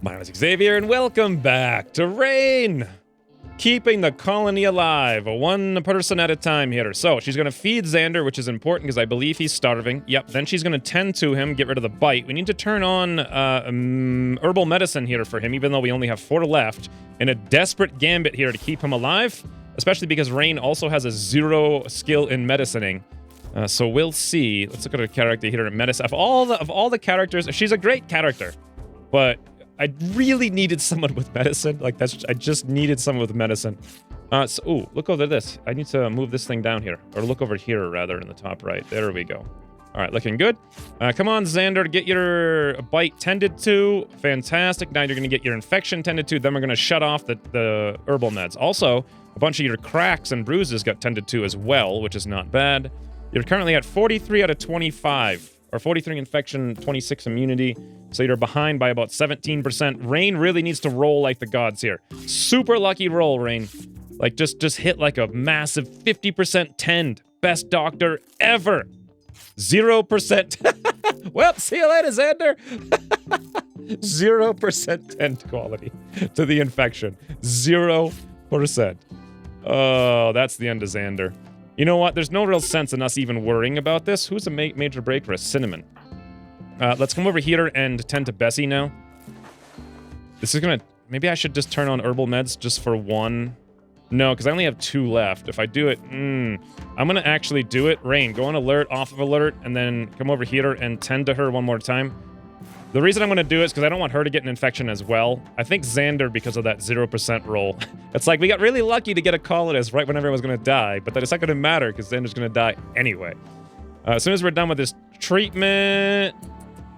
My name is Xavier, and welcome back to Rain! Keeping the colony alive, one person at a time here. So, she's going to feed Xander, which is important because I believe he's starving. Yep, then she's going to tend to him, get rid of the bite. We need to turn on herbal medicine here for him, even though we only have 4 left. In a desperate gambit here to keep him alive, especially because Rain also has a 0 skill in medicining. So we'll see. Let's look at her character here at medicine. Of all the characters, she's a great character, but I really needed someone with medicine. I just needed someone with medicine. Ooh, look over this. I need to move this thing down here. Or look over here, rather, in the top right. There we go. All right, looking good. Come on, Xander, get your bite tended to. Fantastic. Now you're going to get your infection tended to. Then we're going to shut off the herbal meds. Also, a bunch of your cracks and bruises got tended to as well, which is not bad. You're currently at 43 out of 25. Or 43 infection, 26 immunity. So you're behind by about 17%. Rain really needs to roll like the gods here. Super lucky roll, Rain. Like, just hit like a massive 50% tend. Best doctor ever. 0%. Well, see you later, Xander. 0% tend quality to the infection. 0%. Oh, that's the end of Xander. You know what? There's no real sense in us even worrying about this. Who's a major break risk? Cinnamon. Let's come over here and tend to Bessie now. This is gonna... Maybe I should just turn on herbal meds just for 1. No, because I only have 2 left. If I do it... I'm gonna actually do it. Rain, go on alert, off of alert, and then come over here and tend to her one more time. The reason I'm going to do it is because I don't want her to get an infection as well. I think Xander, because of that 0% roll. It's like, we got really lucky to get a colonist right when everyone's going to die, but then it's not going to matter because Xander's going to die anyway. As soon as we're done with this treatment,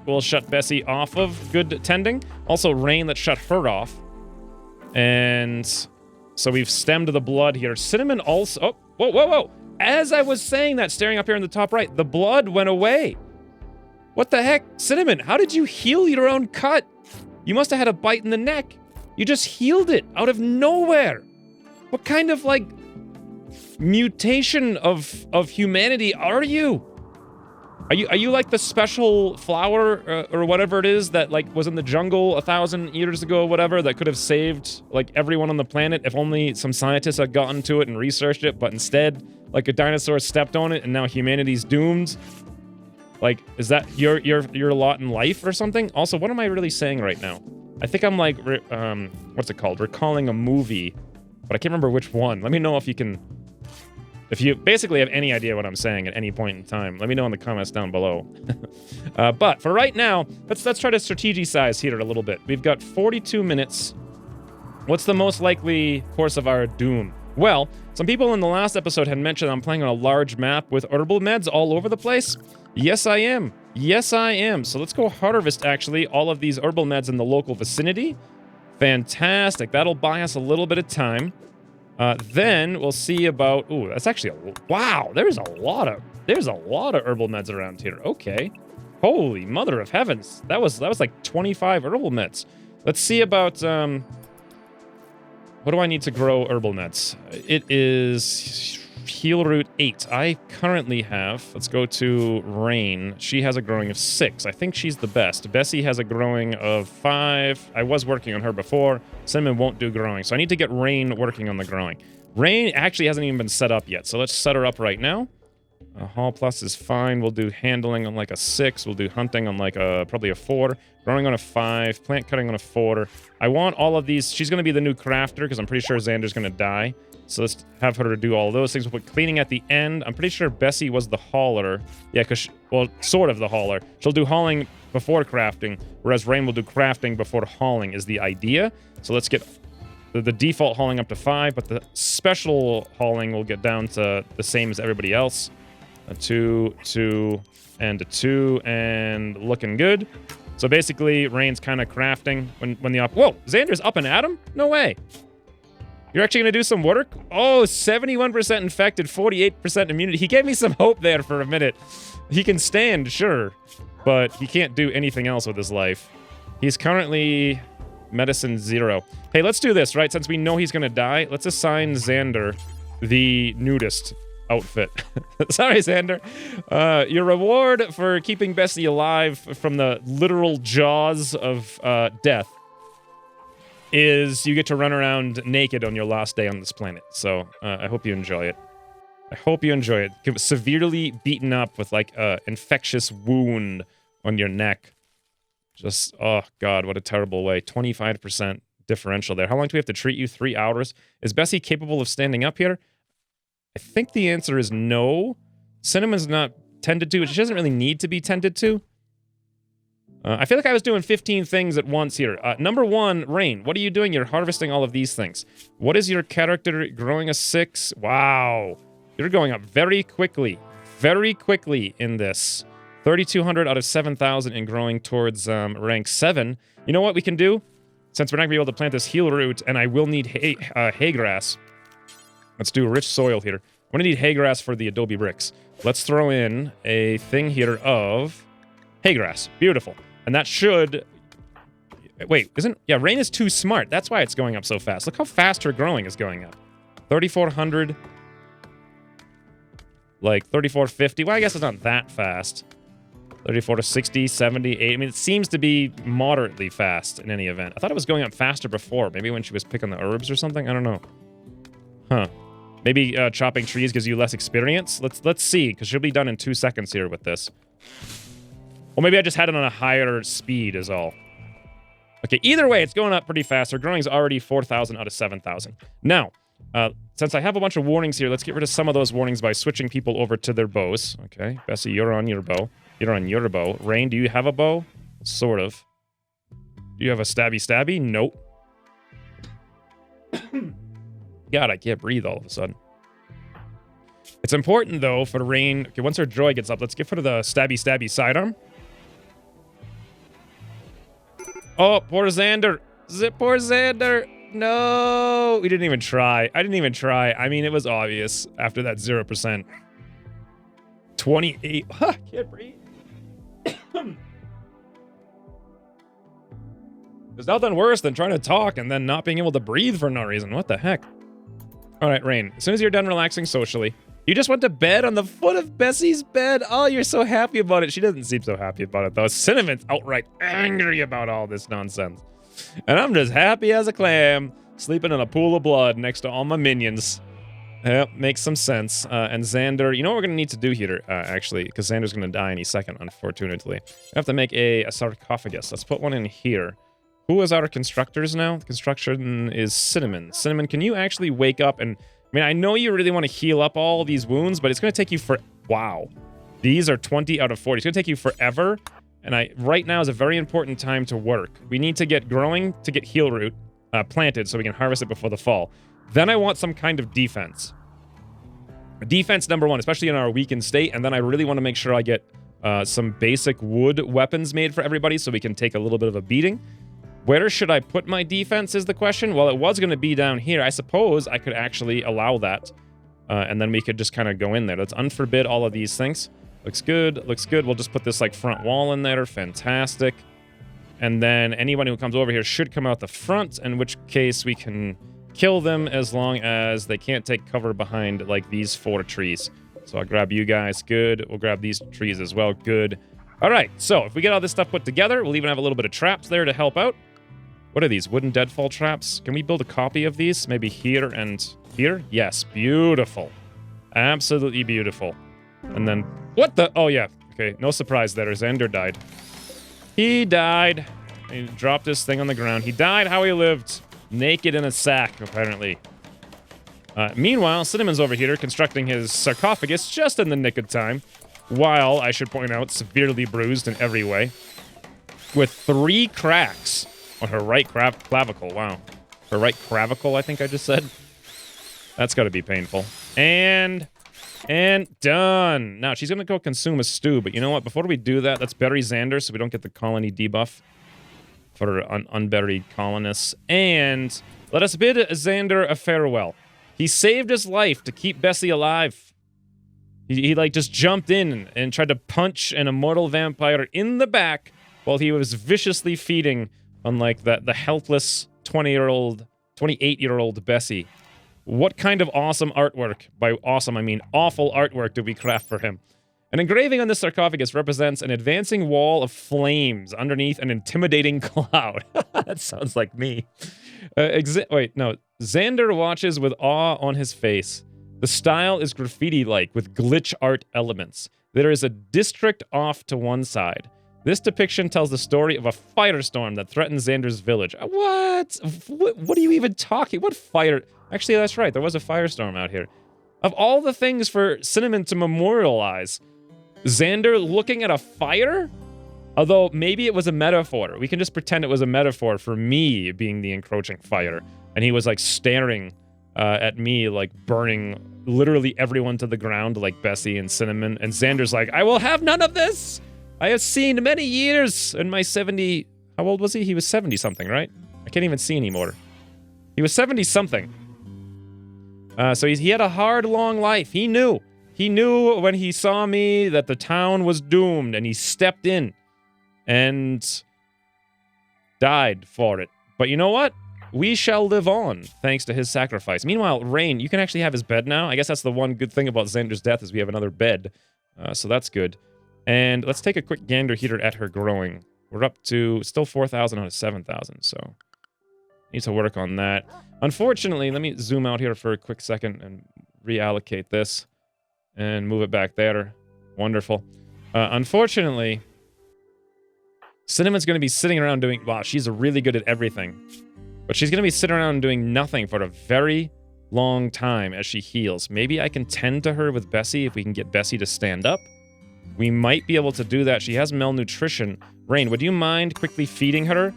we'll shut Bessie off of good tending. Also, Rain, let's shut her off. And so we've stemmed the blood here. Cinnamon also... Oh, whoa. As I was saying that, staring up here in the top right, the blood went away. What the heck? Cinnamon, how did you heal your own cut? You must have had a bite in the neck. You just healed it out of nowhere. What kind of, like, mutation of humanity are you? Are you like the special flower or whatever it is that, like, was in the jungle 1,000 years ago or whatever that could have saved, like, everyone on the planet if only some scientists had gotten to it and researched it, but instead, like, a dinosaur stepped on it and now humanity's doomed? Like, is that your lot in life or something? Also, what am I really saying right now? I think I'm like, what's it called? Recalling a movie, but I can't remember which one. Let me know if you basically have any idea what I'm saying at any point in time. Let me know in the comments down below. But for right now, let's try to strategize here a little bit. We've got 42 minutes. What's the most likely course of our doom? Well, some people in the last episode had mentioned I'm playing on a large map with herbal meds all over the place. Yes, I am. Yes, I am. So let's go harvest, actually, all of these herbal meds in the local vicinity. Fantastic. That'll buy us a little bit of time. Then we'll see about... Ooh, that's actually wow, there's a lot of herbal meds around here. Okay. Holy mother of heavens. That was like 25 herbal meds. Let's see about... What do I need to grow herbal meds? It is heal root 8. I currently have, let's go to Rain. She has a growing of 6. I think she's the best. Bessie has a growing of 5. I was working on her before. Cinnamon won't do growing, so I need to get Rain working on the growing. Rain actually hasn't even been set up yet, so let's set her up right now. Hall plus is fine. We'll do handling on like a 6. We'll do hunting on like probably a 4. Growing on a 5. Plant cutting on a 4. I want all of these. She's going to be the new crafter because I'm pretty sure Xander's going to die. So let's have her to do all those things. We'll put cleaning at the end. I'm pretty sure Bessie was the hauler. Yeah, because, well, sort of the hauler. She'll do hauling before crafting, whereas Rain will do crafting before hauling is the idea. So let's get the default hauling up to 5, but the special hauling will get down to the same as everybody else. A 2, 2, and a 2, and looking good. So basically, Rain's kind of crafting when the Whoa! Xander's up and at him? No way! You're actually going to do some work? Oh, 71% infected, 48% immunity. He gave me some hope there for a minute. He can stand, sure, but he can't do anything else with his life. He's currently medicine 0. Hey, let's do this, right? Since we know he's going to die, let's assign Xander the nudist outfit. Sorry, Xander. Your reward for keeping Bessie alive from the literal jaws of death is you get to run around naked on your last day on this planet. So I hope you enjoy it. I hope you enjoy it. Get severely beaten up with like a infectious wound on your neck. Just, oh god, what a terrible way. 25% differential there. How long do we have to treat you? 3 hours. Is Bessie capable of standing up here? I think the answer is no. Cinnamon's not tended to. She doesn't really need to be tended to. I feel like I was doing 15 things at once here. Number 1, Rain. What are you doing? You're harvesting all of these things. What is your character growing a 6? Wow. You're going up very quickly in this. 3,200 out of 7,000 and growing towards rank 7. You know what we can do? Since we're not going to be able to plant this heal root, and I will need hay grass. Let's do rich soil here. I'm going to need hay grass for the adobe bricks. Let's throw in a thing here of hay grass. Beautiful. And that should... Wait, isn't... Yeah, Rain is too smart. That's why it's going up so fast. Look how fast her growing is going up. 3,400. Like 3,450. Well, I guess it's not that fast. 34 to 60, 70, 80. I mean, it seems to be moderately fast in any event. I thought it was going up faster before. Maybe when she was picking the herbs or something? I don't know. Huh. Maybe chopping trees gives you less experience? Let's see, because she'll be done in 2 seconds here with this. Or maybe I just had it on a higher speed is all. Okay, either way, it's going up pretty fast. Her growing is already 4,000 out of 7,000. Now, since I have a bunch of warnings here, let's get rid of some of those warnings by switching people over to their bows. Okay, Bessie, you're on your bow. You're on your bow. Rain, do you have a bow? Sort of. Do you have a stabby? Nope. God, I can't breathe all of a sudden. It's important, though, for Rain... Okay, once her joy gets up, let's give her the stabby sidearm. Oh, poor Xander. Poor Xander. No. We didn't even try. I didn't even try. I mean, it was obvious after that 0%. 28. Can't breathe. There's nothing worse than trying to talk and then not being able to breathe for no reason. What the heck? All right, Rain. As soon as you're done relaxing socially, you just went to bed on the foot of Bessie's bed. Oh, you're so happy about it. She doesn't seem so happy about it, though. Cinnamon's outright angry about all this nonsense. And I'm just happy as a clam, sleeping in a pool of blood next to all my minions. Yep, makes some sense. And Xander, you know what we're going to need to do here, actually, because Xander's going to die any second, unfortunately. We have to make a sarcophagus. Let's put one in here. Who is our constructors now? The construction is Cinnamon. Cinnamon, can you actually wake up and... I mean, I know you really want to heal up all these wounds, but it's going to take you for... Wow. These are 20 out of 40. It's going to take you forever. And right now is a very important time to work. We need to get growing to get heal root planted so we can harvest it before the fall. Then I want some kind of defense. Defense number 1, especially in our weakened state. And then I really want to make sure I get some basic wood weapons made for everybody so we can take a little bit of a beating. Where should I put my defense is the question. Well, it was going to be down here. I suppose I could actually allow that. And then we could just kind of go in there. Let's unforbid all of these things. Looks good. Looks good. We'll just put this like front wall in there. Fantastic. And then anyone who comes over here should come out the front, in which case we can kill them as long as they can't take cover behind like these 4 trees. So I'll grab you guys. Good. We'll grab these trees as well. Good. All right. So if we get all this stuff put together, we'll even have a little bit of traps there to help out. What are these? Wooden deadfall traps? Can we build a copy of these? Maybe here and here? Yes. Beautiful. Absolutely beautiful. And then... What the... Oh, yeah. Okay. No surprise there. Xander died. He died. He dropped his thing on the ground. He died how he lived. Naked in a sack, apparently. Meanwhile, Cinnamon's over here constructing his sarcophagus just in the nick of time. While, I should point out, severely bruised in every way. With 3 cracks on her right clavicle. Wow. Her right clavicle, I think I just said. That's got to be painful. And done. Now, she's going to go consume a stew, but you know what? Before we do that, let's bury Xander so we don't get the colony debuff for unburied colonists. And let us bid Xander a farewell. He saved his life to keep Bessie alive. He like, just jumped in and tried to punch an immortal vampire in the back while he was viciously feeding on, like, the helpless 28-year-old Bessie. What kind of awesome artwork, by awesome I mean awful artwork, did we craft for him? An engraving on this sarcophagus represents an advancing wall of flames underneath an intimidating cloud. That sounds like me. Wait, no. Xander watches with awe on his face. The style is graffiti-like with glitch art elements. There is a district off to one side. This depiction tells the story of a firestorm that threatens Xander's village. What? What are you even talking? What fire? Actually, that's right. There was a firestorm out here. Of all the things for Cinnamon to memorialize, Xander looking at a fire? Although, maybe it was a metaphor. We can just pretend it was a metaphor for me being the encroaching fire. And he was, like, staring at me, like, burning literally everyone to the ground, like Bessie and Cinnamon. And Xander's like, I will have none of this! I have seen many years in my 70... How old was he? He was 70-something, right? I can't even see anymore. He was 70-something. So he had a hard, long life. He knew. He knew when he saw me that the town was doomed, and he stepped in and died for it. But you know what? We shall live on, thanks to his sacrifice. Meanwhile, Rain, you can actually have his bed now. I guess that's the one good thing about Xander's death is we have another bed. So that's good. And let's take a quick gander here at her growing. We're up to still 4,000 out of 7,000, so need to work on that. Unfortunately, let me zoom out here for a quick second and reallocate this and move it back there. Wonderful. Unfortunately, Cinnamon's going to be sitting around doing... Wow, she's really good at everything. But she's going to be sitting around doing nothing for a very long time as she heals. Maybe I can tend to her with Bessie if we can get Bessie to stand up. We might be able to do that. She has malnutrition. Rain, would you mind quickly feeding her?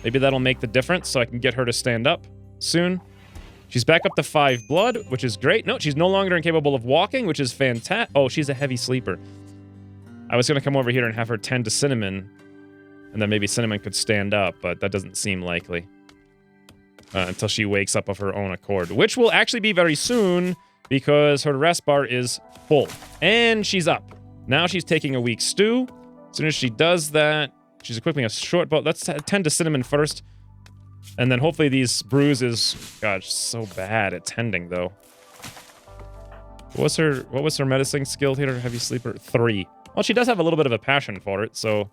Maybe that'll make the difference so I can get her to stand up soon. She's back up to 5 blood, which is great. No, she's no longer incapable of walking, which is fantastic. Oh, she's a heavy sleeper. I was going to come over here and have her tend to Cinnamon, and then maybe Cinnamon could stand up, but that doesn't seem likely. Until she wakes up of her own accord, which will actually be very soon because her rest bar is full. And she's up. Now she's taking a weak stew. As soon as she does that, she's equipping a short bow. Let's tend to Cinnamon first. And then hopefully these bruises... God, she's so bad at tending, though. What was her medicine skill here? Heavy sleeper? 3. Well, she does have a little bit of a passion for it, so...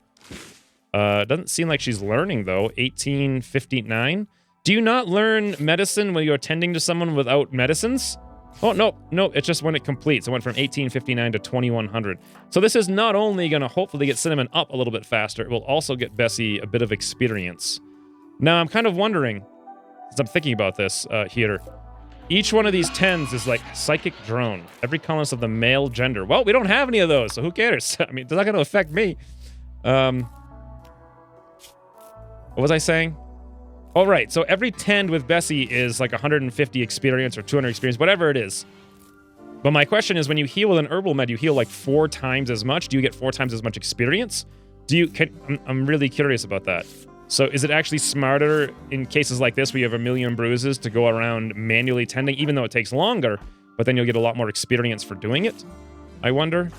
doesn't seem like she's learning, though. 1859. Do you not learn medicine when you're tending to someone without medicines? Oh, no, it's just when it completes. It went from 1859 to 2100. So this is not only going to hopefully get Cinnamon up a little bit faster, it will also get Bessie a bit of experience. Now, I'm kind of wondering, as I'm thinking about this here, each one of these 10s is like psychic drone. Every colonist of the male gender. Well, we don't have any of those, so who cares? I mean, it's not going to affect me. What was I saying? All right, so every 10 with Bessie is like 150 experience or 200 experience, whatever it is. But my question is, when you heal with an herbal med, you heal like 4 times as much. Do you get 4 times as much experience? I'm really curious about that. So is it actually smarter in cases like this where you have a million bruises to go around manually tending, even though it takes longer, but then you'll get a lot more experience for doing it? I wonder.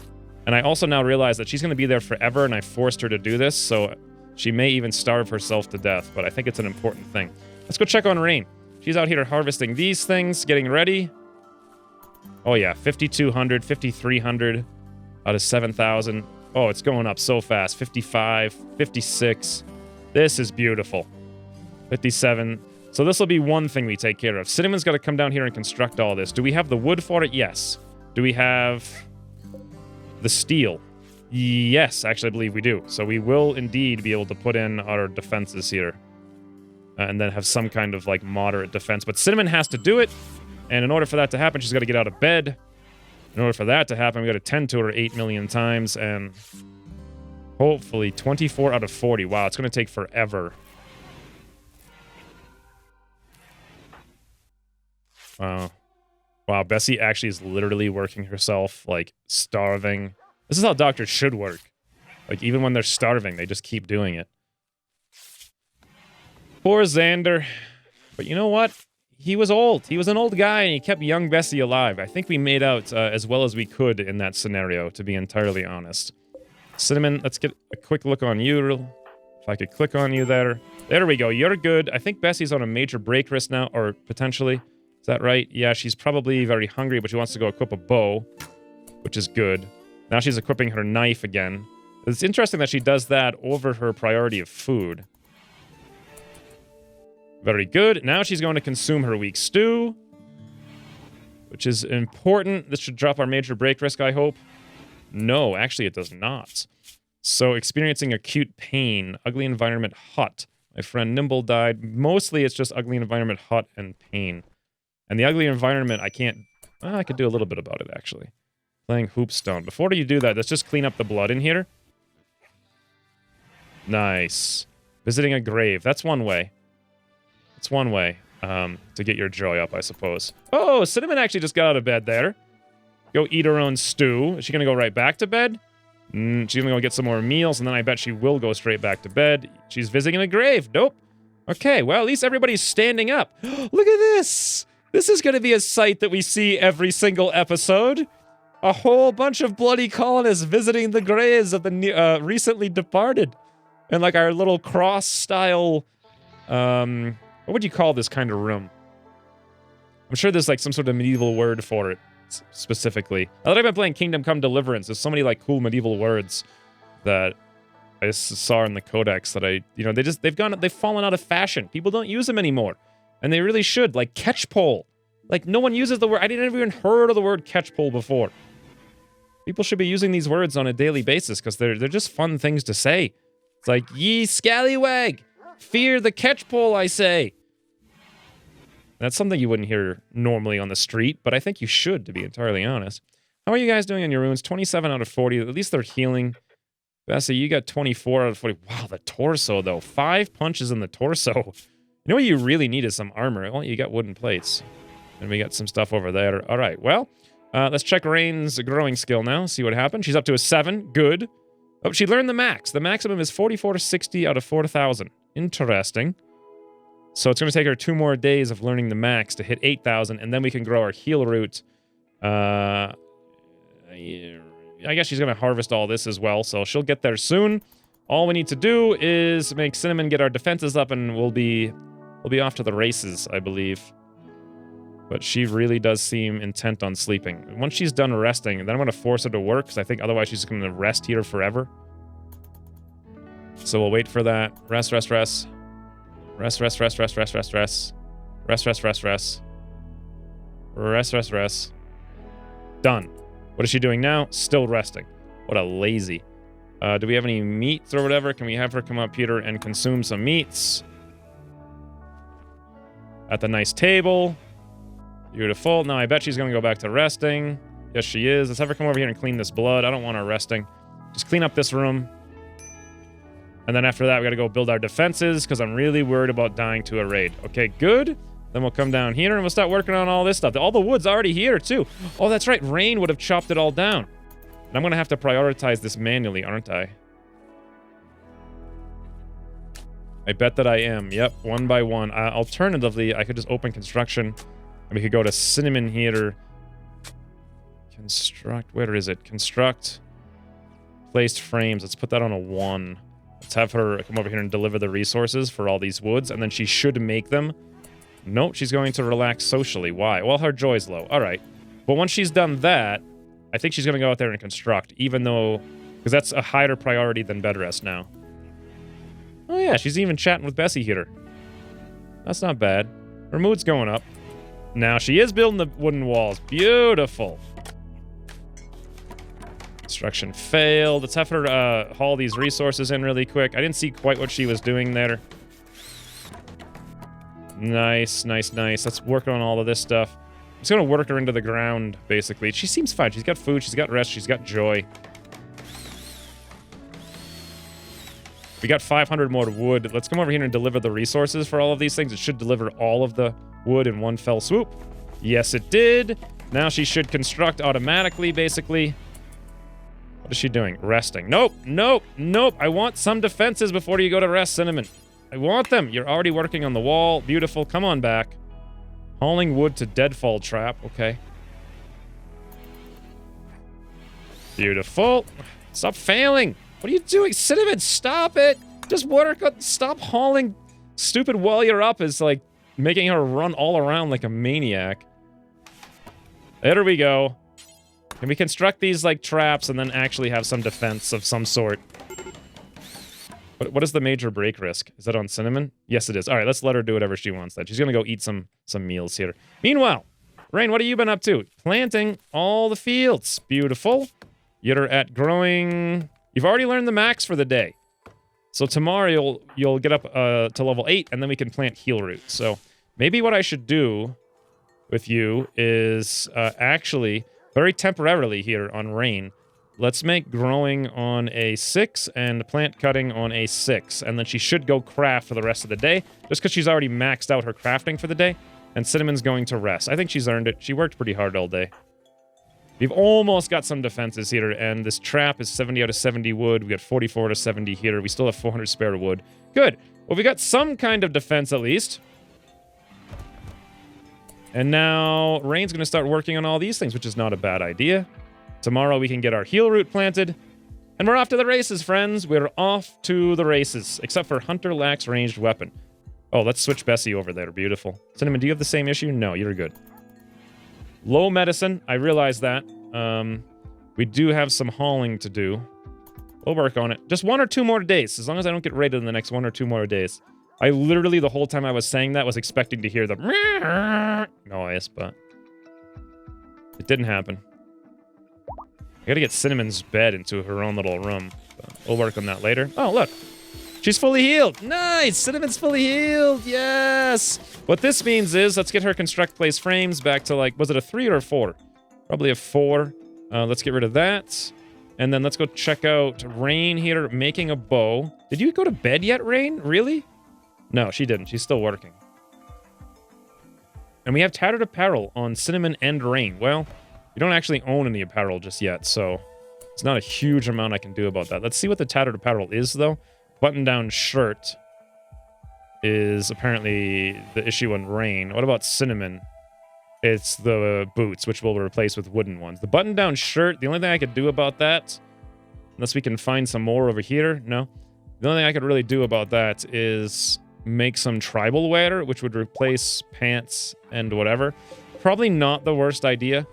And I also now realize that she's going to be there forever, and I forced her to do this, so... She may even starve herself to death, but I think it's an important thing. Let's go check on Rain. She's out here harvesting these things, getting ready. Oh yeah, 5,200, 5,300 out of 7,000. Oh, it's going up so fast. 55, 56. This is beautiful. 57. So this will be one thing we take care of. Cinnamon's got to come down here and construct all this. Do we have the wood for it? Yes. Do we have the steel? Yes, actually, I believe we do. So we will indeed be able to put in our defenses here. And then have some kind of, like, moderate defense. But Cinnamon has to do it. And in order for that to happen, she's got to get out of bed. In order for that to happen, we got to tend to her 8 million times. And hopefully 24 out of 40. Wow, it's going to take forever. Wow. Wow, Bessie actually is literally working herself, like, starving. This is how doctors should work. Like, even when they're starving, they just keep doing it. Poor Xander. But you know what? He was old. He was an old guy, and he kept young Bessie alive. I think we made out as well as we could in that scenario, to be entirely honest. Cinnamon, let's get a quick look on you. If I could click on you there. There we go. You're good. I think Bessie's on a major break risk now, or potentially. Is that right? Yeah, she's probably very hungry, but she wants to go equip a bow, which is good. Now she's equipping her knife again. It's interesting that she does that over her priority of food. Very good. Now she's going to consume her weak stew, which is important. This should drop our major break risk, I hope. No, actually it does not. So experiencing acute pain, ugly environment, hot. My friend Nimble died. Mostly it's just ugly environment, hot, and pain. And the ugly environment, I can't... Well, I could do a little bit about it, actually. Playing Hoopstone. Before you do that, let's just clean up the blood in here. Nice. Visiting a grave. That's one way. That's one way to get your joy up, I suppose. Oh, Cinnamon actually just got out of bed there. Go eat her own stew. Is she going to go right back to bed? She's going to go get some more meals, and then I bet she will go straight back to bed. She's visiting a grave. Nope. Okay, well, at least everybody's standing up. Look at this. This is going to be a sight that we see every single episode. A whole bunch of bloody colonists visiting the graves of the recently departed. And like our little cross-style... what would you call this kind of room? I'm sure there's like some sort of medieval word for it, specifically. Now that I've been playing Kingdom Come Deliverance, there's so many like cool medieval words that I just saw in the codex that they've fallen out of fashion. People don't use them anymore. And they really should, like catchpole. Like no one uses the word, I didn't even heard of the word catchpole before. People should be using these words on a daily basis because they're just fun things to say. It's like, ye scallywag, fear the catchpole, I say. That's something you wouldn't hear normally on the street, but I think you should, to be entirely honest. How are you guys doing on your wounds? 27 out of 40. At least they're healing. Bessie, you got 24 out of 40. Wow, the torso, though. 5 punches in the torso. You know what you really need is some armor. Well, you got wooden plates. And we got some stuff over there. All right, well, let's check Rain's growing skill now. See what happened. She's up to a 7. Good. Oh, she learned the max. The maximum is 44 to 60 out of 4,000. Interesting. So it's going to take her 2 more days of learning the max to hit 8,000, and then we can grow our heal root. I guess she's going to harvest all this as well, so she'll get there soon. All we need to do is make Cinnamon get our defenses up, and we'll be off to the races, I believe. But she really does seem intent on sleeping. Once she's done resting, then I'm going to force her to work, because I think otherwise she's going to rest here forever. So we'll wait for that. Rest, rest, rest. Rest, rest, rest, rest, rest, rest, rest. Rest, rest, rest, rest. Rest, rest, rest. Done. What is she doing now? Still resting. What a lazy. Do we have any meats or whatever? Can we have her come up here and consume some meats? At the nice table. Beautiful. Now I bet she's going to go back to resting. Yes, she is. Let's have her come over here and clean this blood. I don't want her resting. Just clean up this room. And then after that, we got to go build our defenses because I'm really worried about dying to a raid. Okay, good. Then we'll come down here and we'll start working on all this stuff. All the wood's already here, too. Oh, that's right. Rain would have chopped it all down. And I'm going to have to prioritize this manually, aren't I? I bet that I am. Yep, one by one. Alternatively, I could just open construction. And we could go to Cinnamon here. Construct. Where is it? Construct. Placed frames. Let's put that on a 1. Let's have her come over here and deliver the resources for all these woods, and then she should make them. Nope, she's going to relax socially. Why? Well, her joy's low. All right. But once she's done that, I think she's going to go out there and construct, even though... Because that's a higher priority than bed rest now. Oh, yeah, she's even chatting with Bessie here. That's not bad. Her mood's going up. Now, she is building the wooden walls. Beautiful. Construction failed. Let's have her haul these resources in really quick. I didn't see quite what she was doing there. Nice, nice, nice. Let's work on all of this stuff. I'm just going to work her into the ground, basically. She seems fine. She's got food. She's got rest. She's got joy. We got 500 more wood. Let's come over here and deliver the resources for all of these things. It should deliver all of the wood in one fell swoop. Yes, it did. Now she should construct automatically, basically. What is she doing? Resting. Nope, nope, nope. I want some defenses before you go to rest, Cinnamon. I want them. You're already working on the wall. Beautiful. Come on back. Hauling wood to deadfall trap. Okay. Beautiful. Stop failing. What are you doing? Cinnamon, stop it. Just work on... Stop hauling stupid while you're up is like making her run all around like a maniac. There we go. Can we construct these, like, traps and then actually have some defense of some sort? What is the major break risk? Is that on Cinnamon? Yes, it is. All right, let's let her do whatever she wants then. She's going to go eat some meals here. Meanwhile, Rain, what have you been up to? Planting all the fields. Beautiful. You're at growing... You've already learned the max for the day. So tomorrow you'll get up to level 8, and then we can plant heal root. So maybe what I should do with you is actually, very temporarily here on Rain, let's make growing on a 6 and plant cutting on a 6. And then she should go craft for the rest of the day, just because she's already maxed out her crafting for the day. And Cinnamon's going to rest. I think she's earned it. She worked pretty hard all day. We've almost got some defenses here, and this trap is 70 out of 70 wood. We got 44 out of 70 here. We still have 400 spare wood. Good. Well, we got some kind of defense at least. And now Rain's going to start working on all these things, which is not a bad idea. Tomorrow we can get our heal root planted. And we're off to the races, friends. We're off to the races, except for Hunter lacks ranged weapon. Oh, let's switch Bessie over there. Beautiful. Cinnamon, do you have the same issue? No, you're good. Low medicine. I realize that. We do have some hauling to do. We'll work on it. Just 1 or 2 more days, as long as I don't get raided in the next 1 or 2 more days. I literally, the whole time I was saying that, was expecting to hear the noise, but it didn't happen. I gotta get Cinnamon's bed into her own little room. We'll work on that later. Oh, look. She's fully healed. Nice! Cinnamon's fully healed. Yes! What this means is, let's get her construct place frames back to, like, was it a 3 or a 4? Probably a 4. Let's get rid of that. And then let's go check out Rain here making a bow. Did you go to bed yet, Rain? Really? No, she didn't. She's still working. And we have tattered apparel on Cinnamon and Rain. Well, we don't actually own any apparel just yet, so it's not a huge amount I can do about that. Let's see what the tattered apparel is, though. Button-down shirt is apparently the issue on Rain. What about Cinnamon? It's the boots, which we'll replace with wooden ones. The button-down shirt, the only thing I could do about that, unless we can find some more over here, no. The only thing I could really do about that is make some tribal wear, which would replace pants and whatever. Probably not the worst idea.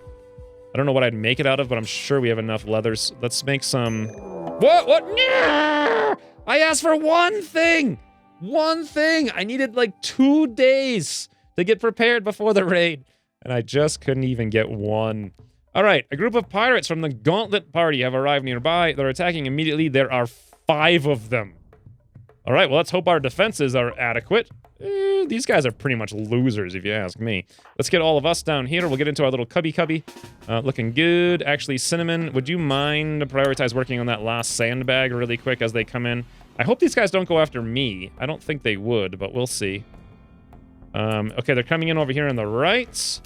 I don't know what I'd make it out of, but I'm sure we have enough leathers. Let's make some... What? No! I asked for one thing! One thing! I needed like 2 days to get prepared before the raid. And I just couldn't even get one. Alright, a group of pirates from the Gauntlet Party have arrived nearby. They're attacking immediately. There are 5 of them. Alright, well, let's hope our defenses are adequate. These guys are pretty much losers, if you ask me. Let's get all of us down here. We'll get into our little cubby. Looking good. Actually, Cinnamon, would you mind to prioritize working on that last sandbag really quick as they come in? I hope these guys don't go after me. I don't think they would, but we'll see. Okay, they're coming in over here on the right.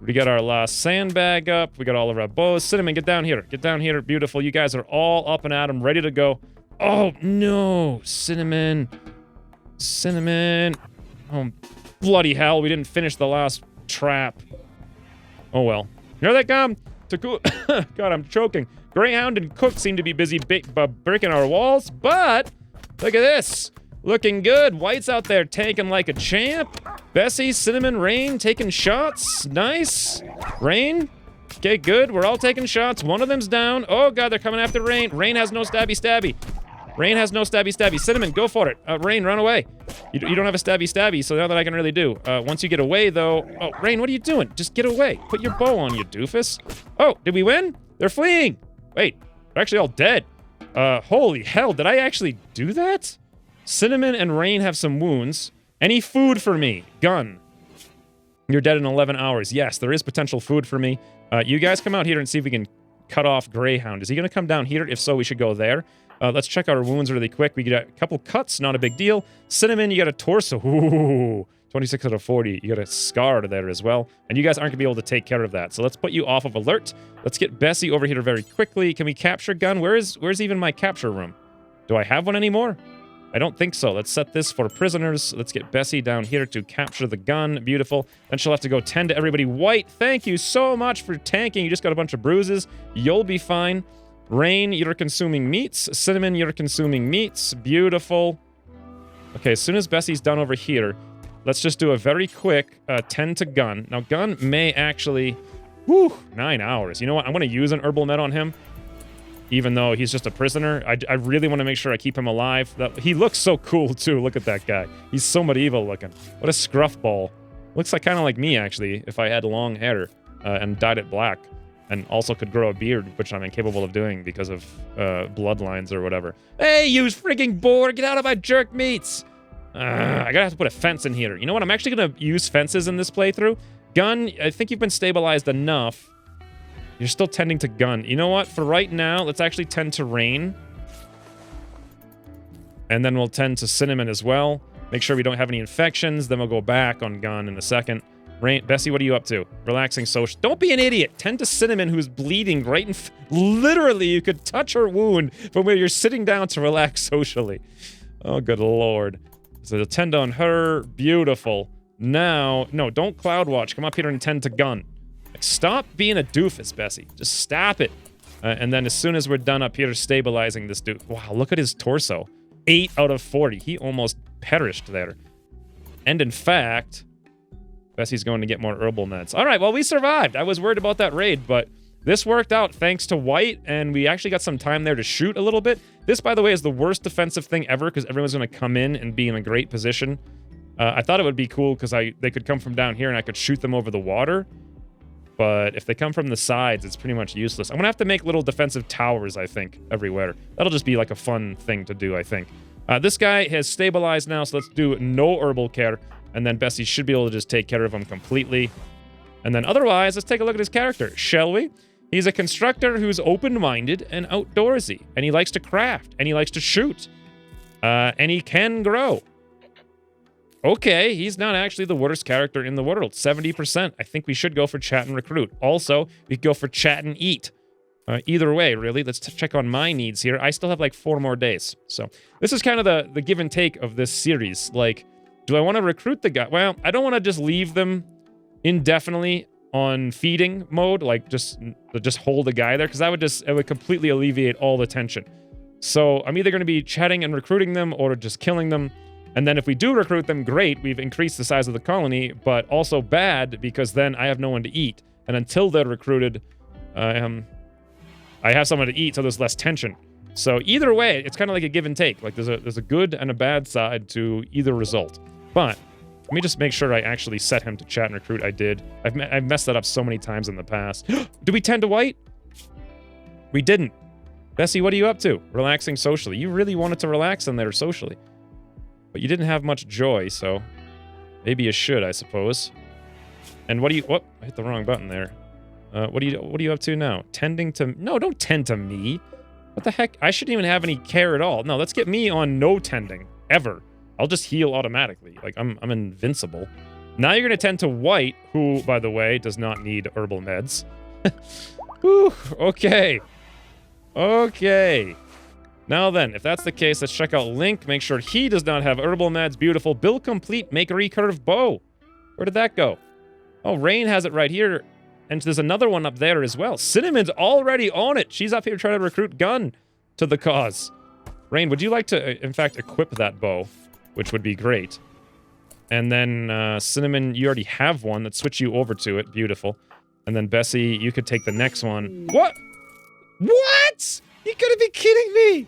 We got our last sandbag up. We got all of our bows. Cinnamon, get down here. Get down here. Beautiful. You guys are all up and at 'em, ready to go. Oh, no. Cinnamon. Cinnamon. Oh, bloody hell. We didn't finish the last trap. Oh, well. Here they come. God, I'm choking. Greyhound and Cook seem to be busy breaking our walls, but look at this. Looking good. White's out there tanking like a champ. Bessie, Cinnamon, Rain taking shots. Nice. Rain. Okay, good. We're all taking shots. One of them's down. Oh, God, they're coming after Rain. Rain has no stabby. Rain has no stabby. Cinnamon, go for it. Rain, run away. You don't have a stabby, so now that I can really do. Once you get away, though... Oh, Rain, what are you doing? Just get away. Put your bow on, you doofus. Oh, did we win? They're fleeing. Wait, they're actually all dead. Holy hell, did I actually do that? Cinnamon and Rain have some wounds. Any food for me? Gun. You're dead in 11 hours. Yes, there is potential food for me. You guys come out here and see if we can cut off Greyhound. Is he going to come down here? If so, we should go there. Let's check our wounds really quick. We get a couple cuts, not a big deal. Cinnamon, you got a torso. Ooh, 26 out of 40. You got a scar there as well. And you guys aren't going to be able to take care of that. So let's put you off of alert. Let's get Bessie over here very quickly. Can we capture gun? Where's even my capture room? Do I have one anymore? I don't think so. Let's set this for prisoners. Let's get Bessie down here to capture the gun. Beautiful. Then she'll have to go tend to everybody. White, thank you so much for tanking. You just got a bunch of bruises. You'll be fine. Rain, you're consuming meats. Cinnamon, you're consuming meats. Beautiful. Okay, as soon as Bessie's done over here, let's just do a very quick tend to gun. Now, gun may actually... Whew, 9 hours. You know what? I'm going to use an herbal med on him, even though he's just a prisoner. I really want to make sure I keep him alive. He looks so cool, too. Look at that guy. He's so medieval looking. What a scruff ball. Looks like kind of like me, actually, if I had long hair and dyed it black. And also could grow a beard, which I'm incapable of doing because of bloodlines or whatever. Hey, you frigging boar! Get out of my jerk meats! I gotta have to put a fence in here. You know what? I'm actually gonna use fences in this playthrough. Gun, I think you've been stabilized enough. You're still tending to gun. You know what? For right now, let's actually tend to rain. And then we'll tend to cinnamon as well. Make sure we don't have any infections. Then we'll go back on gun in a second. Rain, Bessie, what are you up to? Relaxing social. Don't be an idiot. Tend to Cinnamon, who's bleeding right in... Literally, you could touch her wound from where you're sitting down to relax socially. Oh, good lord. So tend on her. Beautiful. Now... No, don't cloud watch. Come up here and tend to gun. Like, stop being a doofus, Bessie. Just stop it. And then as soon as we're done up here stabilizing this dude... Wow, look at his torso. 8 out of 40. He almost perished there. And in fact... Bessie's going to get more herbal meds. All right, well, we survived. I was worried about that raid, but this worked out thanks to White, and we actually got some time there to shoot a little bit. This, by the way, is the worst defensive thing ever because everyone's going to come in and be in a great position. I thought it would be cool because they could come from down here and I could shoot them over the water. But if they come from the sides, it's pretty much useless. I'm going to have to make little defensive towers, I think, everywhere. That'll just be like a fun thing to do, I think. This guy has stabilized now, so let's do no herbal care. And then Bessie should be able to just take care of him completely. And then otherwise, let's take a look at his character, shall we? He's a constructor who's open-minded and outdoorsy. And he likes to craft. And he likes to shoot. And he can grow. Okay, he's not actually the worst character in the world. 70%. I think we should go for chat and recruit. Also, we could go for chat and eat. Either way, really. Let's check on my needs here. I still have like 4 more days. So this is kind of the give and take of this series. Like... Do I want to recruit the guy? Well, I don't want to just leave them indefinitely on feeding mode, like just hold a guy there, because it would completely alleviate all the tension. So I'm either going to be chatting and recruiting them or just killing them. And then if we do recruit them, great, we've increased the size of the colony, but also bad because then I have no one to eat. And until they're recruited, I have someone to eat, so there's less tension. So either way, it's kind of like a give and take. Like there's a good and a bad side to either result. But let me just make sure I actually set him to chat and recruit. I did. I've messed that up so many times in the past. Do we tend to White? We didn't. Bessie, what are you up to? Relaxing socially. You really wanted to relax in there socially. But you didn't have much joy, so maybe you should, I suppose. And what do you... Whoop, I hit the wrong button there. What are you up to now? Tending to... No, don't tend to me. What the heck? I shouldn't even have any care at all. No, let's get me on no tending. Ever. I'll just heal automatically. Like, I'm invincible. Now you're going to tend to White, who, by the way, does not need herbal meds. Whew, okay. Okay. Now then, if that's the case, let's check out Link. Make sure he does not have herbal meds. Beautiful. Build complete. Make a recurve bow. Where did that go? Oh, Rain has it right here. And there's another one up there as well. Cinnamon's already on it. She's up here trying to recruit Gun to the cause. Rain, would you like to, in fact, equip that bow? Which would be great. And then, Cinnamon, you already have one. Let's switch you over to it. Beautiful. And then, Bessie, you could take the next one. What? What? You gotta be kidding me!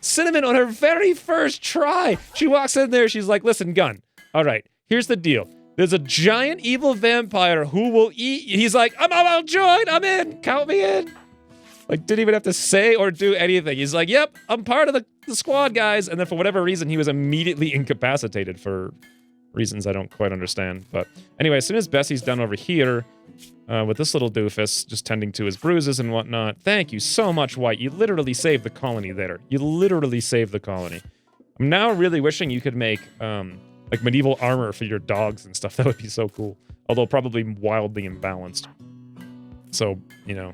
Cinnamon, on her very first try, she walks in there, she's like, listen, Gun. All right, here's the deal. There's a giant evil vampire who will eat... He's like, I'll join, I'm in, count me in. Like, didn't even have to say or do anything. He's like, yep, I'm part of the squad, guys. And then for whatever reason, he was immediately incapacitated for reasons I don't quite understand. But anyway, as soon as Bessie's done over here with this little doofus, just tending to his bruises and whatnot, thank you so much, White. You literally saved the colony there. You literally saved the colony. I'm now really wishing you could make, like, medieval armor for your dogs and stuff. That would be so cool. Although probably wildly imbalanced. So, you know...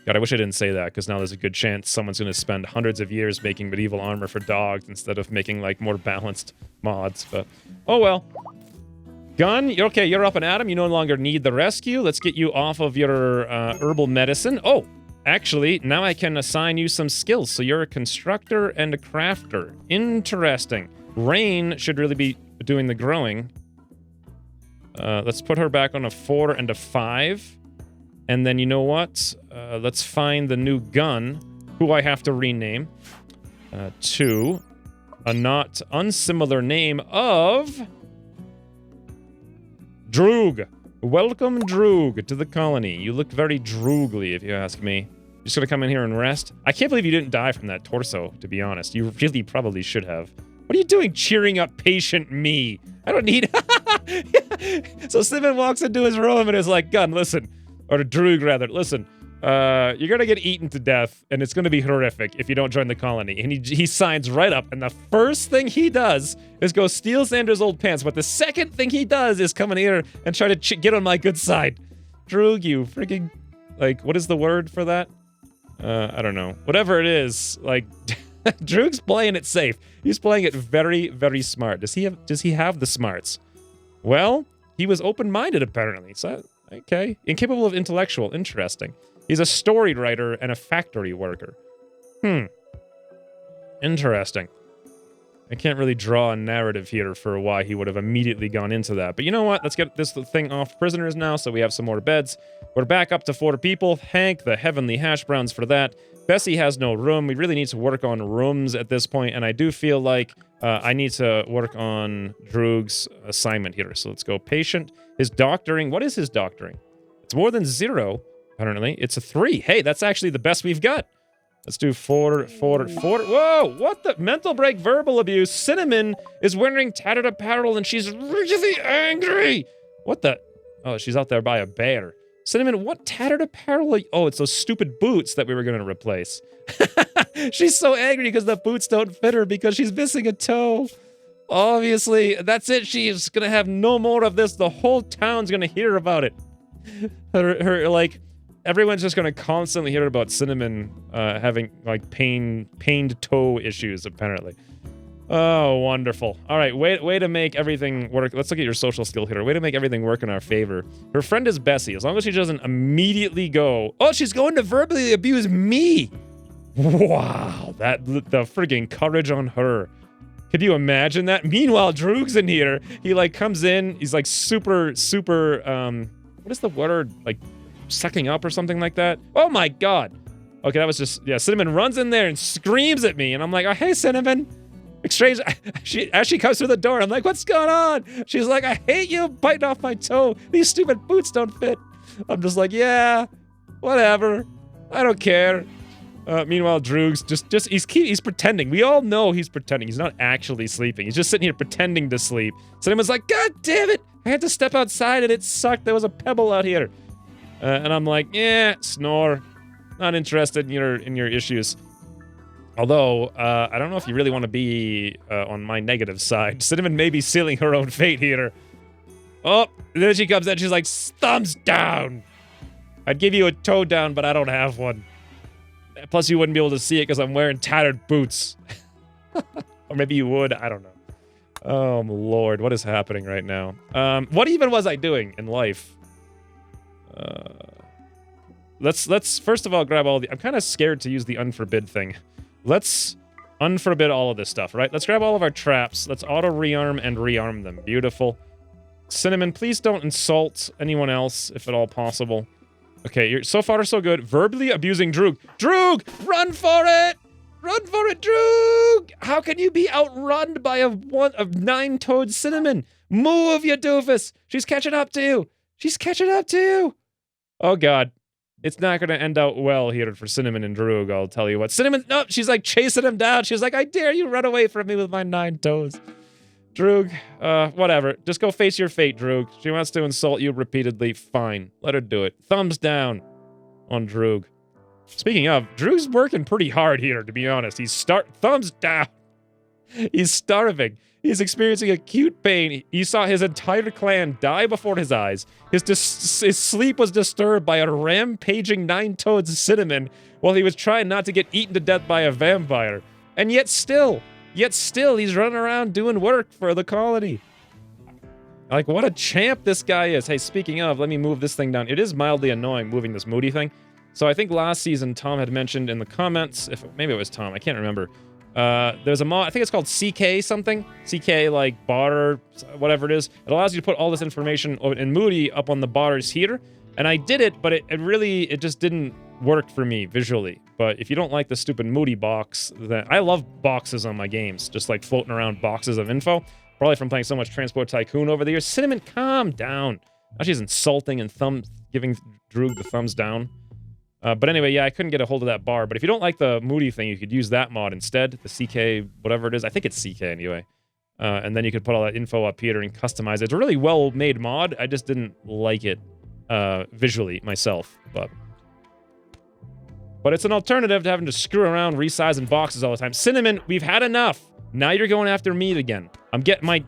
God, I wish I didn't say that, because now there's a good chance someone's going to spend hundreds of years making medieval armor for dogs instead of making, like, more balanced mods, but... Oh, well. Gun, okay, you're up and at 'em. You no longer need the rescue. Let's get you off of your herbal medicine. Oh, actually, now I can assign you some skills. So you're a constructor and a crafter. Interesting. Rain should really be doing the growing. Let's put her back on a 4 and a 5. And then you know what? Let's find the new gun, who I have to rename to a not unsimilar name of Droog. Welcome, Droog, to the colony. You look very droogly, if you ask me. You're just gonna come in here and rest? I can't believe you didn't die from that torso, to be honest. You really probably should have. What are you doing cheering up patient me? I don't need... So Cinnamon walks into his room and is like, Gun, listen. Or Droog, rather. Listen, you're gonna get eaten to death, and it's gonna be horrific if you don't join the colony. And he signs right up, and the first thing he does is go steal Xander's old pants, but the second thing he does is come in here and try to get on my good side. Droog, you freaking... Like, what is the word for that? I don't know. Whatever it is, like... Droog's playing it safe. He's playing it very, very smart. Does he have the smarts? Well, he was open-minded apparently. So okay, incapable of intellectual. Interesting. He's a story writer and a factory worker. Interesting. I can't really draw a narrative here for why he would have immediately gone into that. But you know what? Let's get this thing off prisoners now so we have some more beds. We're back up to 4 people. Thank the heavenly hash browns for that. Bessie has no room. We really need to work on rooms at this point, and I do feel like I need to work on Droog's assignment here. So let's go patient. His doctoring. What is his doctoring? It's more than 0, apparently. It's a 3. Hey, that's actually the best we've got. Let's do 4. Whoa, what the? Mental break, verbal abuse. Cinnamon is wearing tattered apparel, and she's really angry. What the? Oh, she's out there by a bear. Cinnamon, what tattered apparel? Oh, it's those stupid boots that we were going to replace. She's so angry because the boots don't fit her because she's missing a toe. Obviously, that's it. She's going to have no more of this. The whole town's going to hear about it. Like, everyone's just going to constantly hear about Cinnamon having, like, pained toe issues, apparently. Oh, wonderful. All right, way to make everything work. Let's look at your social skill here. Way to make everything work in our favor. Her friend is Bessie. As long as she doesn't immediately go, oh, she's going to verbally abuse me. Wow, the friggin' courage on her. Could you imagine that? Meanwhile, Droog's in here. He, like, comes in. He's, like, super, what is the word? Like, sucking up or something like that? Oh, my God. Okay, that was just, yeah, Cinnamon runs in there and screams at me. And I'm like, oh, hey, Cinnamon. Exchange. As she comes through the door, I'm like, what's going on? She's like, I hate you biting off my toe. These stupid boots don't fit. I'm just like, yeah, whatever. I don't care. Meanwhile, Droog's he's pretending. We all know he's pretending. He's not actually sleeping. He's just sitting here pretending to sleep. Someone's like, God damn it. I had to step outside and it sucked. There was a pebble out here. And I'm like, yeah, snore. Not interested in your issues. Although, I don't know if you really want to be on my negative side. Cinnamon may be sealing her own fate here. Oh, and then she comes in, she's like, thumbs down! I'd give you a toe down, but I don't have one. Plus, you wouldn't be able to see it because I'm wearing tattered boots. Or maybe you would, I don't know. Oh, Lord, what is happening right now? What even was I doing in life? Let's first of all grab all the... I'm kind of scared to use the unforbid thing. Let's unforbid all of this stuff, right? Let's grab all of our traps. Let's auto-rearm and rearm them. Beautiful. Cinnamon, please don't insult anyone else, if at all possible. Okay, you're so far so good. Verbally abusing Droog. Droog! Run for it! Run for it, Droog! How can you be outrun by a 9-toed Cinnamon? Move, you doofus! She's catching up to you! She's catching up to you! Oh, God. It's not going to end out well here for Cinnamon and Droog, I'll tell you what. Cinnamon, no, she's like chasing him down. She's like, I dare you run away from me with my 9 toes. Droog, whatever. Just go face your fate, Droog. She wants to insult you repeatedly. Fine. Let her do it. Thumbs down on Droog. Speaking of, Droog's working pretty hard here, to be honest. Thumbs down. He's starving. He's experiencing acute pain. He saw his entire clan die before his eyes. His sleep was disturbed by a rampaging 9-toed Cinnamon while he was trying not to get eaten to death by a vampire. And yet still, he's running around doing work for the colony. Like, what a champ this guy is. Hey, speaking of, let me move this thing down. It is mildly annoying moving this moody thing. So I think last season Tom had mentioned in the comments, maybe it was Tom, I can't remember. There's a mod, I think it's called CK something. CK, like, bar, whatever it is. It allows you to put all this information in Moody up on the bars here. And I did it, but it just didn't work for me visually. But if you don't like the stupid moody box, then I love boxes on my games, just like floating around boxes of info. Probably from playing so much Transport Tycoon over the years. Cinnamon, calm down. Now she's insulting and giving Droog the thumbs down. But anyway, yeah, I couldn't get a hold of that bar. But if you don't like the moody thing, you could use that mod instead. The CK, whatever it is. I think it's CK anyway. And then you could put all that info up here and customize it. It's a really well-made mod. I just didn't like it visually myself. But it's an alternative to having to screw around resizing boxes all the time. Cinnamon, we've had enough. Now you're going after meat again.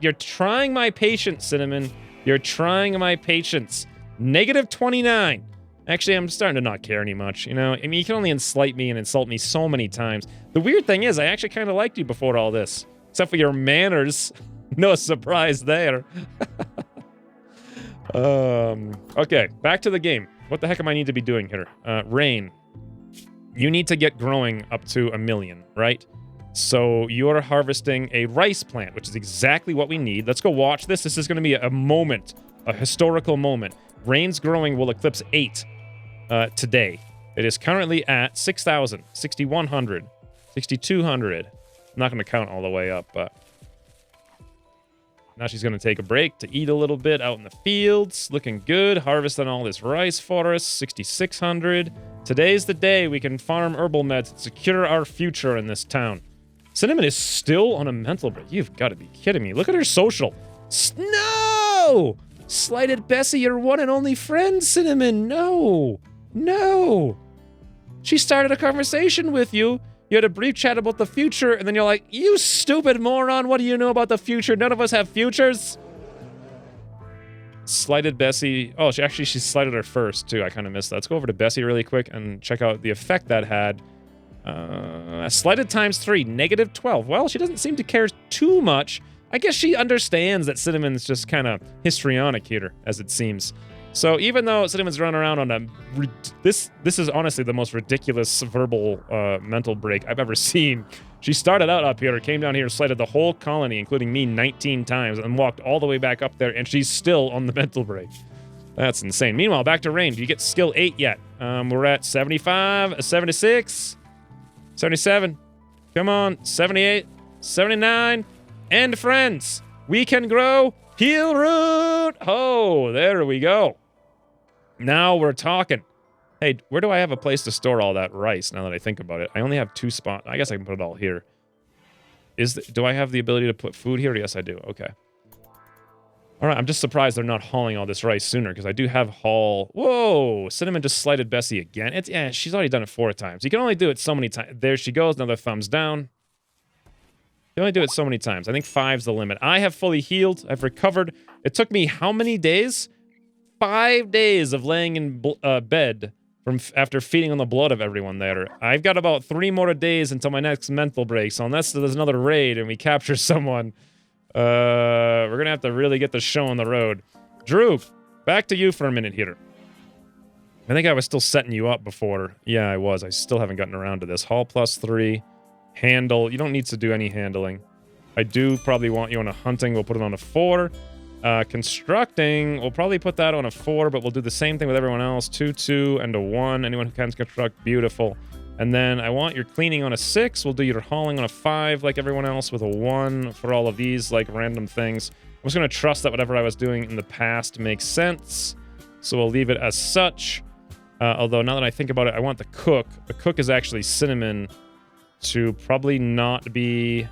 You're trying my patience, Cinnamon. You're trying my patience. Negative 29. Actually, I'm starting to not care any much, you know? I mean, you can only insult me and insult me so many times. The weird thing is, I actually kind of liked you before all this. Except for your manners. No surprise there. Okay, back to the game. What the heck am I need to be doing here? Rain. You need to get growing up to 1 million, right? So you're harvesting a rice plant, which is exactly what we need. Let's go watch this. This is going to be a moment, a historical moment. Rain's growing will eclipse 8 today. It is currently at 6,000, 6,100, 6,200. I'm not going to count all the way up, but now she's going to take a break to eat a little bit out in the fields. Looking good. Harvesting all this rice for us. 6,600. Today's the day we can farm herbal meds and secure our future in this town. Cinnamon is still on a mental break. You've got to be kidding me. Look at her social. No! Slighted Bessie, your one and only friend, Cinnamon. No. No. She started a conversation with you. You had a brief chat about the future, and then you're like, you stupid moron, what do you know about the future? None of us have futures. Slighted Bessie. Oh, she slighted her first, too. I kind of missed that. Let's go over to Bessie really quick and check out the effect that had. Slighted times 3, negative 12. Well, she doesn't seem to care too much. I guess she understands that Cinnamon's just kind of histrionic here, as it seems. So even though Cinnamon's running around on a... This is honestly the most ridiculous verbal mental break I've ever seen. She started out up here, came down here, slighted the whole colony, including me, 19 times, and walked all the way back up there, and she's still on the mental break. That's insane. Meanwhile, back to Rain. Do you get skill 8 yet? We're at 75, 76, 77. Come on, 78, 79. And friends, we can grow Heal Root. Oh, there we go. Now we're talking. Hey, where do I have a place to store all that rice now that I think about it? I only have 2 spots. I guess I can put it all here. Do I have the ability to put food here? Yes, I do. Okay. All right, I'm just surprised they're not hauling all this rice sooner because I do have haul. Whoa, Cinnamon just slighted Bessie again. Yeah, she's already done it 4 times. You can only do it so many times. There she goes, another thumbs down. You only do it so many times. I think 5's the limit. I have fully healed. I've recovered. It took me how many days? 5 days of laying in bed after feeding on the blood of everyone there. I've got about 3 more days until my next mental break. So unless there's another raid and we capture someone, we're going to have to really get the show on the road. Drew, back to you for a minute here. I think I was still setting you up before. Yeah, I was. I still haven't gotten around to this. Haul plus 3. Handle. You don't need to do any handling. I do probably want you on a hunting. We'll put it on a 4. Constructing, we'll probably put that on a 4, but we'll do the same thing with everyone else. 2, 2, and a 1. Anyone who can construct, beautiful. And then I want your cleaning on a 6. We'll do your hauling on a 5 like everyone else with a 1 for all of these like random things. I'm just going to trust that whatever I was doing in the past makes sense. So we'll leave it as such. Although now that I think about it, I want the cook. The cook is actually Cinnamon to probably not be...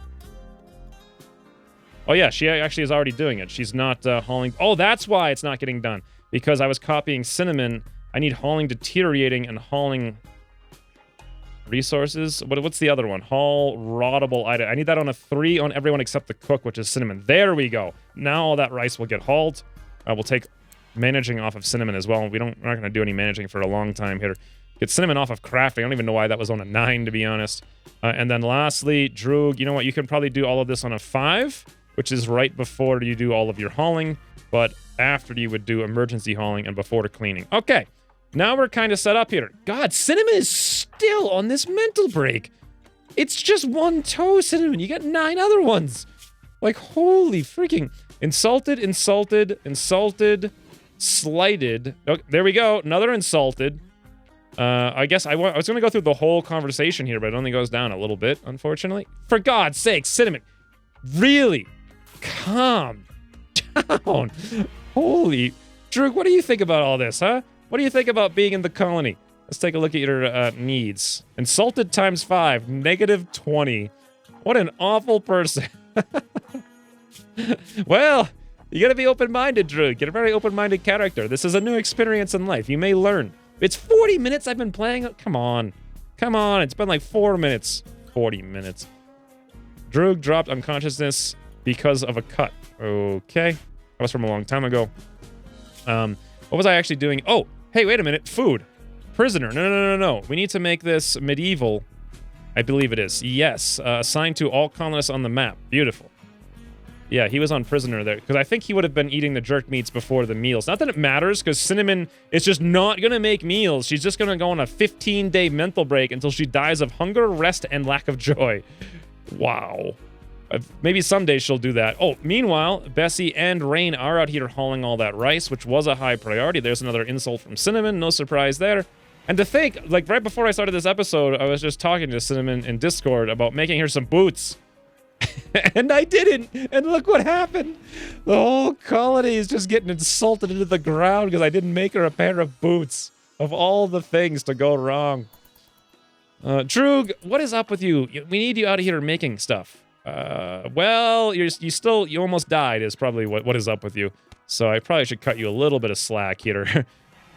Oh yeah, she actually is already doing it. She's not hauling... Oh, that's why it's not getting done. Because I was copying Cinnamon. I need hauling deteriorating and hauling resources. What's the other one? Haul rottable item. I need that on a 3 on everyone except the cook, which is Cinnamon. There we go. Now all that rice will get hauled. We'll take managing off of Cinnamon as well. We're not going to do any managing for a long time here. Get Cinnamon off of crafting. I don't even know why that was on a 9, to be honest. And then lastly, Droog, you know what? You can probably do all of this on a 5, which is right before you do all of your hauling, but after you would do emergency hauling and before cleaning. Okay, now we're kind of set up here. God, Cinnamon is still on this mental break. It's just 1 toe, Cinnamon. You got 9 other ones. Like, holy freaking... Insulted, insulted, insulted, slighted. Oh, there we go. Another insulted. I guess I was going to go through the whole conversation here, but it only goes down a little bit, unfortunately. For God's sake, Cinnamon. Really? Calm down. Holy... Drew, what do you think about all this, huh? What do you think about being in the colony? Let's take a look at your needs. Insulted times 5, negative 20. What an awful person. Well, you gotta be open-minded, Drew. You're a very open-minded character. This is a new experience in life. You may learn. It's 40 minutes I've been playing. Come on. Come on. It's been like 4 minutes. 40 minutes. Drew dropped unconsciousness because of a cut. Okay. That was from a long time ago. What was I actually doing? Oh, hey, wait a minute. Food. Prisoner. No. We need to make this medieval. I believe it is. Yes. Assigned to all colonists on the map. Beautiful. Yeah, he was on prisoner there, because I think he would have been eating the jerk meats before the meals. Not that it matters, because Cinnamon is just not going to make meals. She's just going to go on a 15-day mental break until she dies of hunger, rest, and lack of joy. Wow. Maybe someday she'll do that. Oh, meanwhile, Bessie and Rain are out here hauling all that rice, which was a high priority. There's another insult from Cinnamon. No surprise there. And to think, like, right before I started this episode, I was just talking to Cinnamon in Discord about making her some boots. And I didn't, and look what happened. The whole colony is just getting insulted into the ground because I didn't make her a pair of boots. Of all the things to go wrong. Droog, what is up with you? We need you out of here making stuff. Well, you almost died is probably what is up with you. So I probably should cut you a little bit of slack here.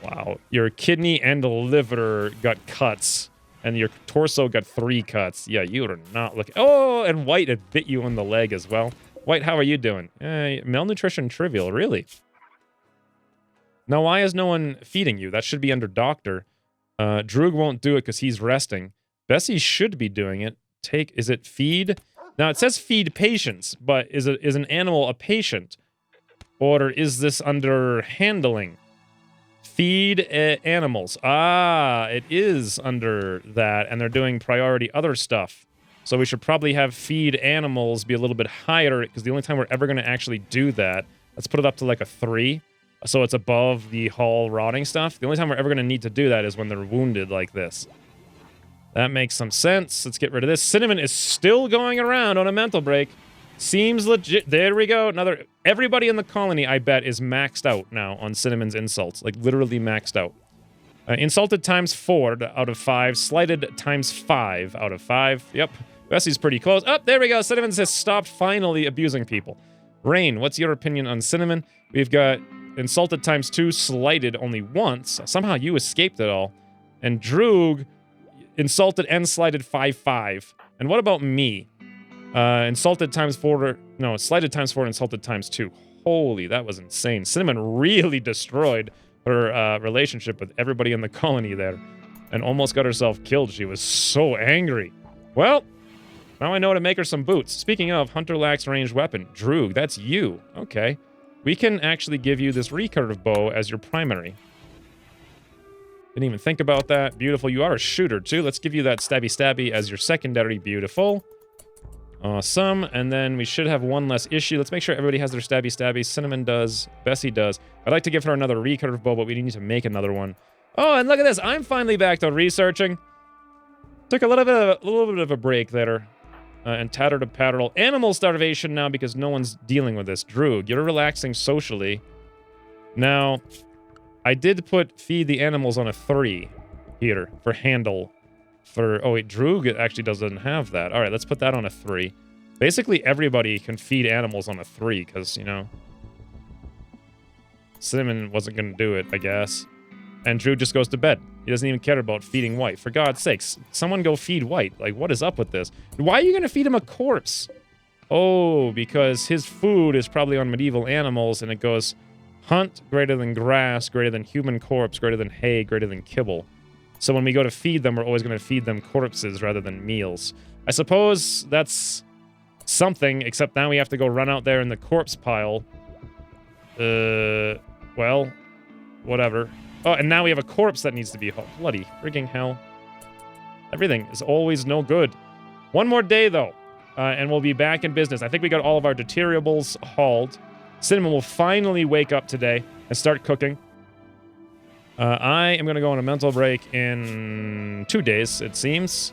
Wow, your kidney and the liver got cuts. And your torso got 3 cuts. Yeah, you are not looking... Oh, and White had bit you on the leg as well. White, how are you doing? Malnutrition trivial, really? Now, why is no one feeding you? That should be under doctor. Droog won't do it because he's resting. Bessie should be doing it. Is it feed? Now, it says feed patients, but is an animal a patient? Or is this under handling? Feed animals. Ah, it is under that, and they're doing priority other stuff. So we should probably have feed animals be a little bit higher, because the only time we're ever going to actually do that, let's put it up to like a 3, so it's above the hull rotting stuff. The only time we're ever going to need to do that is when they're wounded like this. That makes some sense. Let's get rid of this. Cinnamon is still going around on a mental break. Seems legit. There we go. Everybody in the colony, I bet, is maxed out now on Cinnamon's insults. Like, literally maxed out. Insulted times 4 out of 5. Slighted times 5 out of 5. Yep. Bessie's pretty close. Oh, there we go. Cinnamon has stopped finally abusing people. Rain, what's your opinion on Cinnamon? We've got insulted times 2, slighted only once. Somehow you escaped it all. And Droog, insulted and slighted 5-5. And what about me? Insulted times 4, no, slighted times 4, insulted times 2. Holy, that was insane. Cinnamon really destroyed her relationship with everybody in the colony there and almost got herself killed. She was so angry. Well, now I know how to make her some boots. Speaking of, Hunter lacks ranged weapon. Droog, that's you. Okay. We can actually give you this recurve bow as your primary. Didn't even think about that. Beautiful. You are a shooter, too. Let's give you that stabby as your secondary. Beautiful. Awesome, and then we should have one less issue. Let's make sure everybody has their stabby. Cinnamon does. Bessie does. I'd like to give her another recurve bow, but we need to make another one. Oh, and look at this. I'm finally back to researching. Took a little bit of a break there. And tatter to paddle. Animal starvation now because no one's dealing with this. Droog, you're relaxing socially. Now, I did put feed the animals on a 3 here for handle. Oh wait, Droog actually doesn't have that. All right, let's put that on a 3. Basically, everybody can feed animals on a 3, because, you know, Cinnamon wasn't going to do it, I guess. And Droog just goes to bed. He doesn't even care about feeding White. For God's sakes, someone go feed White. Like, what is up with this? Why are you going to feed him a corpse? Oh, because his food is probably on medieval animals, and it goes hunt greater than grass, greater than human corpse, greater than hay, greater than kibble. So when we go to feed them, we're always going to feed them corpses rather than meals. I suppose that's something, except now we have to go run out there in the corpse pile. Well, whatever. Oh, and now we have a corpse that needs to be hauled. Bloody frigging hell. Everything is always no good. One more day, though, and we'll be back in business. I think we got all of our deteriorables hauled. Cinnamon will finally wake up today, and start cooking. I am going to go on a mental break in 2 days, it seems.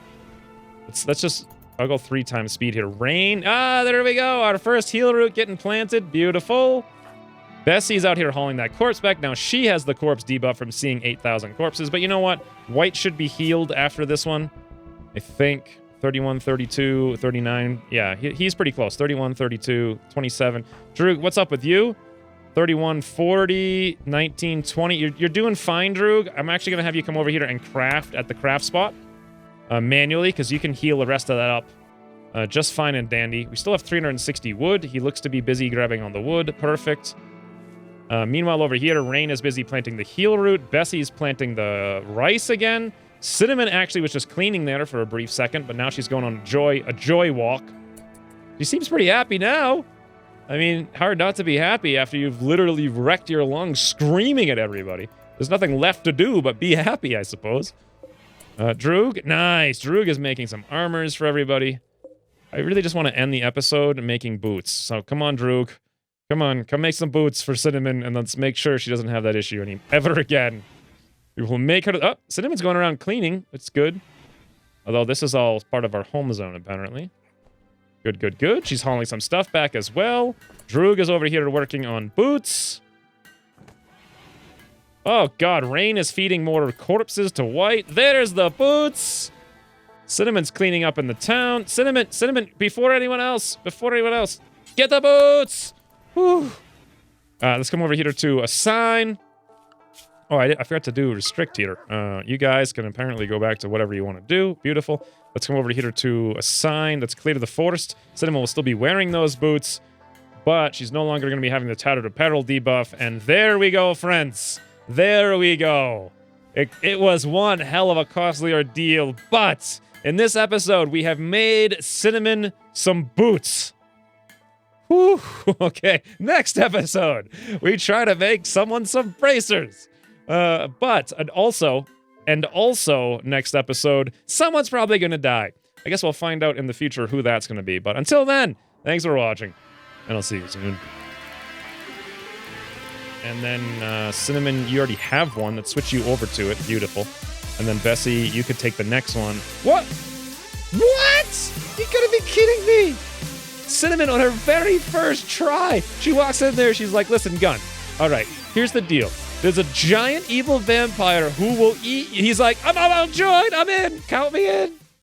Let's just... I'll go 3 times speed here. Rain. Ah, there we go. Our first heal root getting planted. Beautiful. Bessie's out here hauling that corpse back. Now, she has the corpse debuff from seeing 8,000 corpses. But you know what? White should be healed after this one. I think 31, 32, 39. Yeah, he's pretty close. 31, 32, 27. Drew, what's up with you? 31, 40, 19, 20. You're doing fine, Drew. I'm actually going to have you come over here and craft at the craft spot. Manually, because you can heal the rest of that up just fine and dandy. We still have 360 wood. He looks to be busy grabbing on the wood. Perfect. Meanwhile, over here, Rain is busy planting the heal root. Bessie's planting the rice again. Cinnamon actually was just cleaning there for a brief second, but now she's going on a joy walk. She seems pretty happy now. I mean, hard not to be happy after you've literally wrecked your lungs screaming at everybody. There's nothing left to do but be happy, I suppose. Droog, nice. Droog is making some armors for everybody. I really just want to end the episode making boots. So come on, Droog. Come on, come make some boots for Cinnamon, and let's make sure she doesn't have that issue ever again. We will make her... Oh, Cinnamon's going around cleaning. It's good. Although this is all part of our home zone, apparently. Good, good, good. She's hauling some stuff back as well. Droog is over here working on boots. Oh, God. Rain is feeding more corpses to White. There's the boots. Cinnamon's cleaning up in the town. Cinnamon, before anyone else. Get the boots. Whew. Let's come over here to assign. Oh, I forgot to do restrict here. You guys can apparently go back to whatever you want to do. Beautiful. Let's come over here to assign. Let's clear to the forest. Cinnamon will still be wearing those boots, but she's no longer going to be having the tattered apparel debuff. And there we go, friends. There we go. It was one hell of a costly ordeal, but in this episode, we have made Cinnamon some boots. Whew. Okay, next episode, we try to make someone some bracers. And also, next episode, someone's probably going to die. I guess we'll find out in the future who that's going to be. But until then, thanks for watching, and I'll see you soon. And then, Cinnamon, you already have one. Let's switch you over to it. Beautiful. And then, Bessie, you could take the next one. What? What? You gotta be kidding me! Cinnamon, on her very first try, she walks in there, she's like, listen, Gun. All right, here's the deal. There's a giant evil vampire who will eat... He's like, I'm joined, I'm in, count me in.